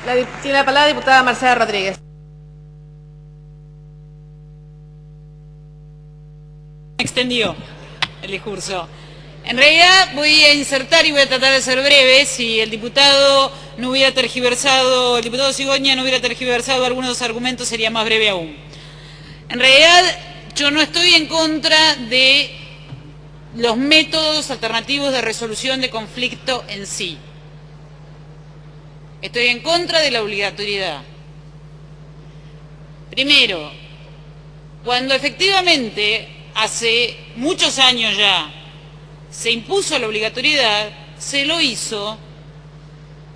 Tiene la palabra la diputada Marcela Rodríguez. Extendió el discurso. En realidad voy a insertar y voy a tratar de ser breve. Si el diputado no hubiera tergiversado, el diputado Cigoña no hubiera tergiversado algunos de los argumentos, sería más breve aún. En realidad yo no estoy en contra de los métodos alternativos de resolución de conflicto en sí. Estoy en contra de la obligatoriedad. Primero, cuando efectivamente hace muchos años ya se impuso la obligatoriedad, se lo hizo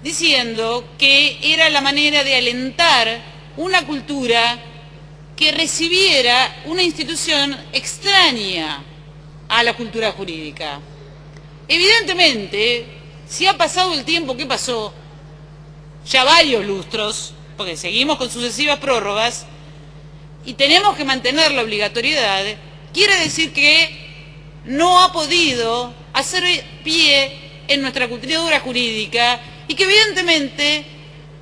diciendo que era la manera de alentar una cultura que recibiera una institución extraña a la cultura jurídica. Evidentemente, si ha pasado el tiempo que pasó, ya varios lustros, porque seguimos con sucesivas prórrogas, y tenemos que mantener la obligatoriedad, quiere decir que no ha podido hacer pie en nuestra cultura jurídica y que evidentemente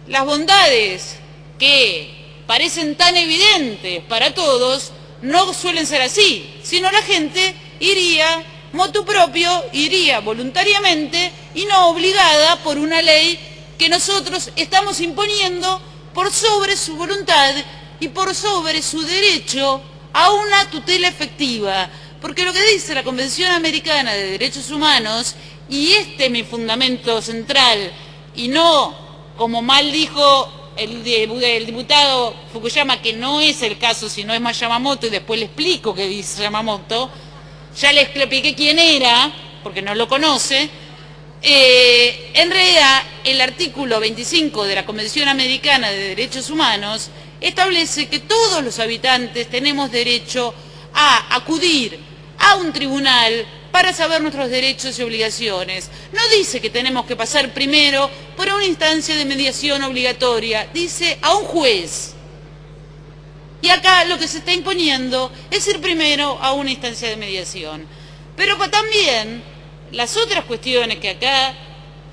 las bondades que parecen tan evidentes para todos no suelen ser así, sino la gente iría motu propio, iría voluntariamente y no obligada por una ley que nosotros estamos imponiendo por sobre su voluntad y por sobre su derecho a una tutela efectiva. Porque lo que dice la Convención Americana de Derechos Humanos, y este es mi fundamento central, y no, como mal dijo el diputado Fukuyama, que no es el caso, sino es más Yamamoto, y después le explico qué dice Yamamoto, ya le expliqué quién era, porque no lo conoce. En realidad, el artículo 25 de la Convención Americana de Derechos Humanos establece que todos los habitantes tenemos derecho a acudir a un tribunal para saber nuestros derechos y obligaciones. No dice que tenemos que pasar primero por una instancia de mediación obligatoria, dice a un juez. Y acá lo que se está imponiendo es ir primero a una instancia de mediación. Pero también las otras cuestiones que acá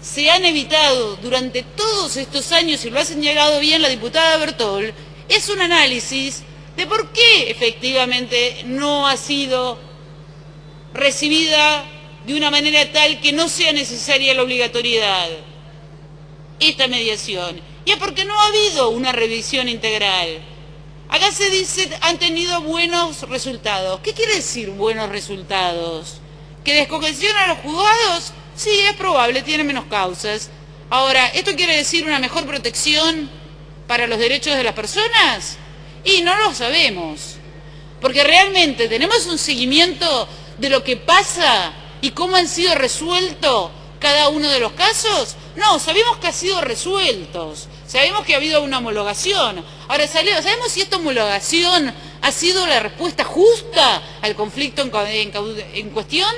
se han evitado durante todos estos años, y lo ha señalado bien la diputada Bertol, es un análisis de por qué efectivamente no ha sido recibida de una manera tal que no sea necesaria la obligatoriedad esta mediación. Y es porque no ha habido una revisión integral. Acá se dice han tenido buenos resultados. ¿Qué quiere decir buenos resultados? ¿Que descongestiona a los juzgados? Sí, es probable, tiene menos causas. Ahora, ¿esto quiere decir una mejor protección para los derechos de las personas? Y no lo sabemos, porque realmente tenemos un seguimiento de lo que pasa y cómo han sido resueltos cada uno de los casos. No, sabemos que han sido resueltos, sabemos que ha habido una homologación. Ahora, ¿sabemos si esta homologación ha sido la respuesta justa al conflicto en cuestión?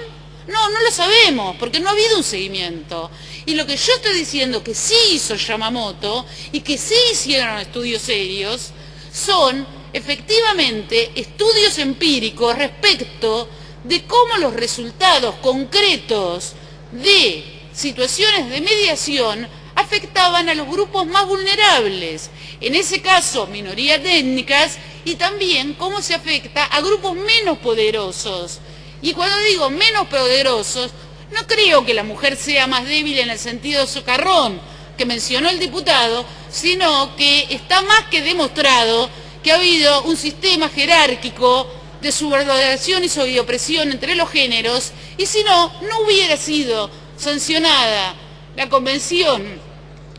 No, no lo sabemos, porque no ha habido un seguimiento. Y lo que yo estoy diciendo que sí hizo Yamamoto y que sí hicieron estudios serios son efectivamente estudios empíricos respecto de cómo los resultados concretos de situaciones de mediación afectaban a los grupos más vulnerables, en ese caso minorías étnicas, y también cómo se afecta a grupos menos poderosos. Y cuando digo menos poderosos, no creo que la mujer sea más débil en el sentido socarrón que mencionó el diputado, sino que está más que demostrado que ha habido un sistema jerárquico de subordinación y opresión entre los géneros, y si no, no hubiera sido sancionada la Convención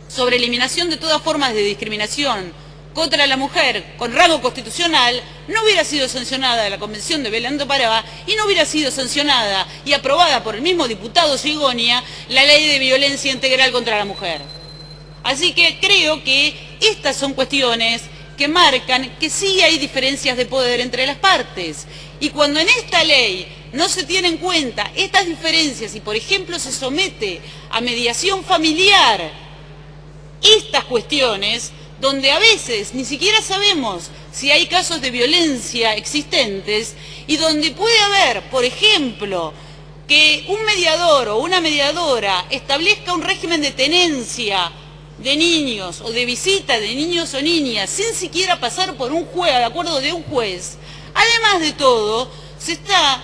sobre eliminación de todas formas de discriminación contra la mujer con rango constitucional, no hubiera sido sancionada la Convención de Belén do Pará y no hubiera sido sancionada y aprobada por el mismo diputado Cigoña la ley de violencia integral contra la mujer. Así que creo que estas son cuestiones que marcan que sí hay diferencias de poder entre las partes. Y cuando en esta ley no se tienen en cuenta estas diferencias y, por ejemplo, se somete a mediación familiar estas cuestiones, donde a veces ni siquiera sabemos si hay casos de violencia existentes y donde puede haber, por ejemplo, que un mediador o una mediadora establezca un régimen de tenencia de niños o de visita de niños o niñas sin siquiera pasar por un juez, de acuerdo de un juez, además de todo, se está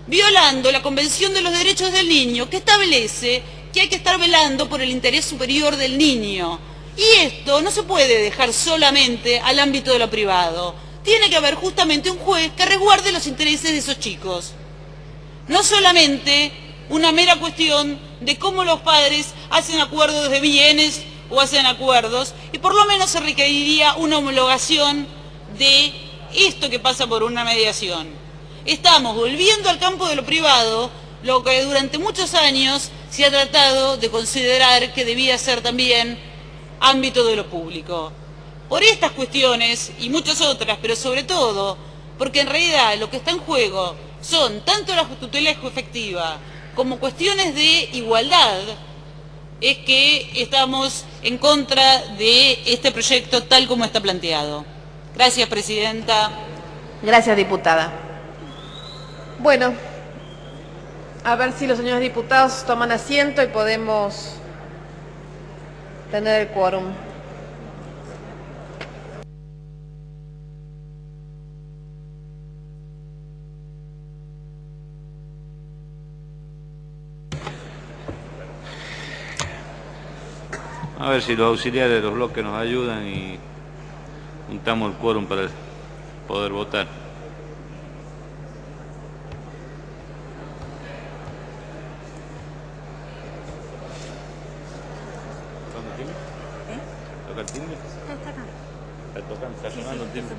violando la Convención de los Derechos del Niño, que establece que hay que estar velando por el interés superior del niño. Y esto no se puede dejar solamente al ámbito de lo privado. Tiene que haber justamente un juez que resguarde los intereses de esos chicos. No solamente una mera cuestión de cómo los padres hacen acuerdos de bienes o hacen acuerdos, y por lo menos se requeriría una homologación de esto que pasa por una mediación. Estamos volviendo al campo de lo privado, lo que durante muchos años se ha tratado de considerar que debía ser también ámbito de lo público. Por estas cuestiones y muchas otras, pero sobre todo porque en realidad lo que está en juego son tanto la tutela efectiva como cuestiones de igualdad, es que estamos en contra de este proyecto tal como está planteado. Gracias, presidenta. Gracias, diputada. Bueno, a ver si los señores diputados toman asiento y podemos tener el quórum. A ver si los auxiliares de los bloques nos ayudan y juntamos el quórum para poder votar. ¿Tocando el timbre? ¿Toca el timbre? Está tocando, está sonando el timbre.